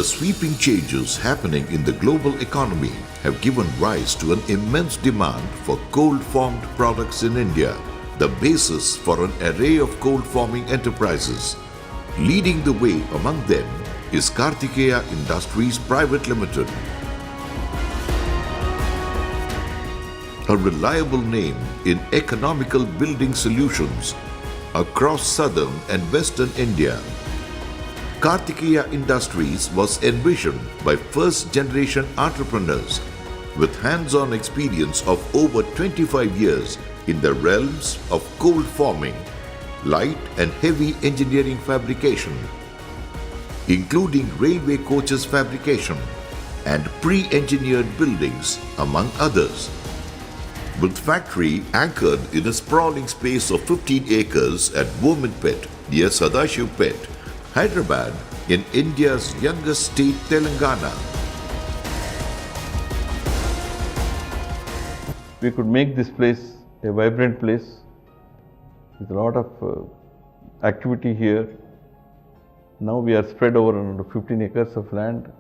The sweeping changes happening in the global economy have given rise to an immense demand for cold-formed products in India, the basis for an array of cold-forming enterprises. Leading the way among them is Kartikeya Industries Private Limited. A reliable name in economical building solutions across southern and western India. Kartikeya Industries was envisioned by first-generation entrepreneurs with hands-on experience of over 25 years in the realms of cold forming, light and heavy engineering fabrication, including railway coaches fabrication and pre-engineered buildings, among others. With factory anchored in a sprawling space of 15 acres at Womenpet near Sadashivpet, Hyderabad, in India's youngest state, Telangana. We could make this place a vibrant place with a lot of activity here. Now we are spread over around 15 acres of land.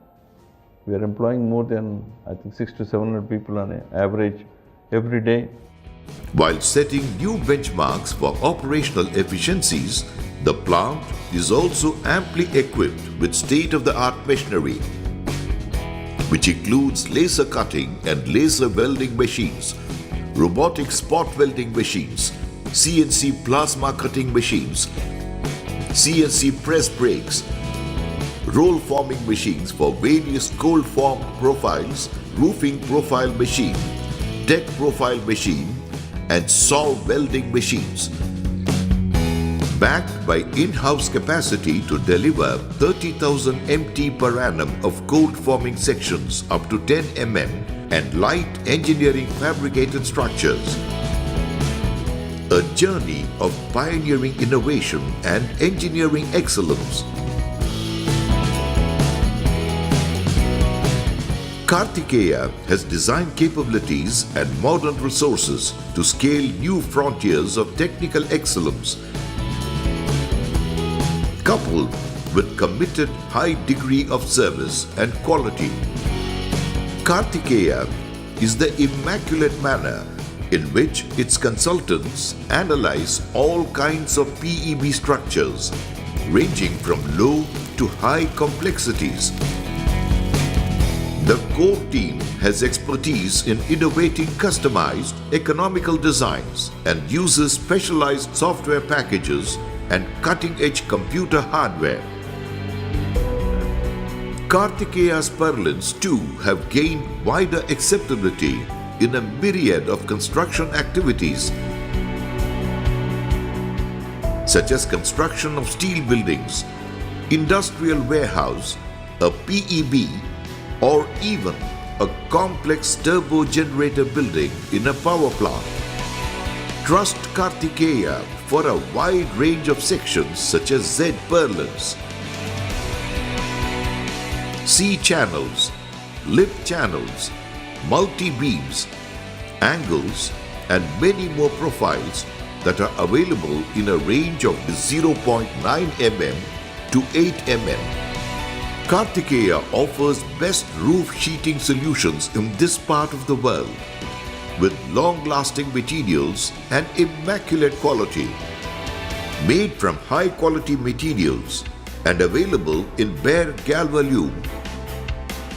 We are employing more than, I think, 600 to 700 people on an average every day. While setting new benchmarks for operational efficiencies, the plant is also amply equipped with state-of-the-art machinery, which includes laser cutting and laser welding machines, robotic spot welding machines, CNC plasma cutting machines, CNC press brakes, roll forming machines for various cold formed profiles, roofing profile machine, deck profile machine, and saw welding machines. Backed by in-house capacity to deliver 30,000 MT per annum of cold forming sections up to 10 mm and light engineering fabricated structures. A journey of pioneering innovation and engineering excellence. Kartikeya has design capabilities and modern resources to scale new frontiers of technical excellence, coupled with committed high degree of service and quality. Kartikeya is the immaculate manner in which its consultants analyze all kinds of PEB structures, ranging from low to high complexities. The core team has expertise in innovating customized, economical designs and uses specialized software packages and cutting-edge computer hardware. Kartikeya's purlins too have gained wider acceptability in a myriad of construction activities, such as construction of steel buildings, industrial warehouse, a PEB, or even a complex turbo generator building in a power plant. Trust Kartikeya for a wide range of sections such as Z purlins, C channels, lip channels, multi-beams, angles, and many more profiles that are available in a range of 0.9 mm to 8 mm. Kartikeya offers best roof sheeting solutions in this part of the world, with long-lasting materials and immaculate quality. Made from high-quality materials and available in bare galvalume,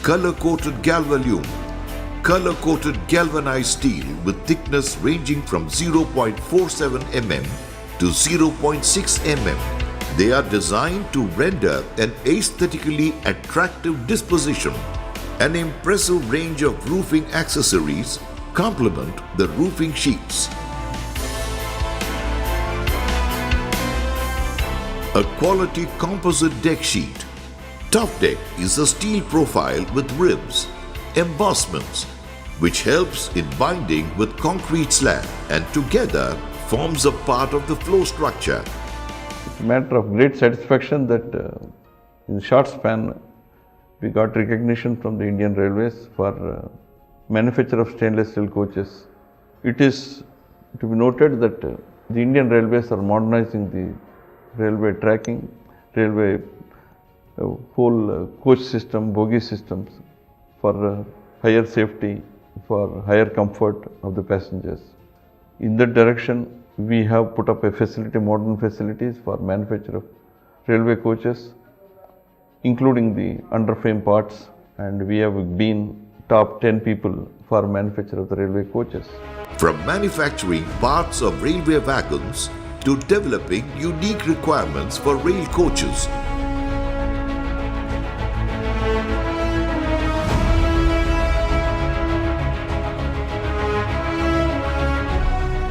color-coated galvalume, color-coated galvanized steel with thickness ranging from 0.47 mm to 0.6 mm. They are designed to render an aesthetically attractive disposition. An impressive range of roofing accessories complement the roofing sheets. A quality composite deck sheet. Tough deck is a steel profile with ribs, embossments, which helps in binding with concrete slab and together forms a part of the floor structure. It's a matter of great satisfaction that in a short span we got recognition from the Indian Railways for manufacture of stainless steel coaches. It is to be noted that the Indian Railways are modernizing the railway tracking, railway whole coach system, bogie systems for higher safety, for higher comfort of the passengers. In that direction, we have put up a facility, modern facilities for manufacture of railway coaches, including the underframe parts, and we have been top 10 people for manufacture of the railway coaches. From manufacturing parts of railway wagons to developing unique requirements for rail coaches,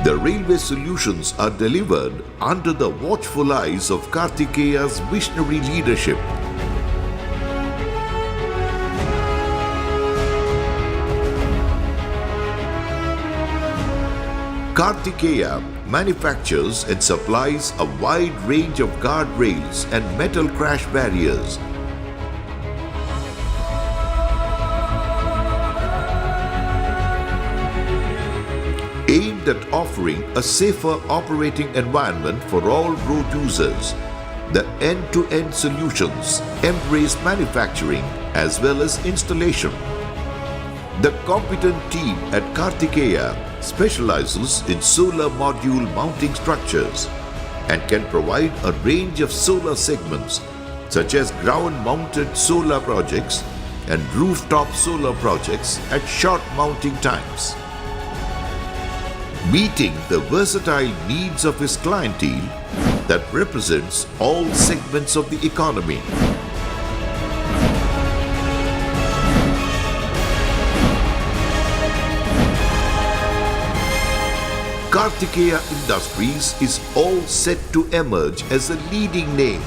the railway solutions are delivered under the watchful eyes of Kartikeya's visionary leadership. Kartikeya manufactures and supplies a wide range of guardrails and metal crash barriers. Aimed at offering a safer operating environment for all road users, the end-to-end solutions embrace manufacturing as well as installation. The competent team at Kartikeya specializes in solar module mounting structures and can provide a range of solar segments such as ground-mounted solar projects and rooftop solar projects at short mounting times. Meeting the versatile needs of his clientele that represents all segments of the economy. Kartikeya Industries is all set to emerge as a leading name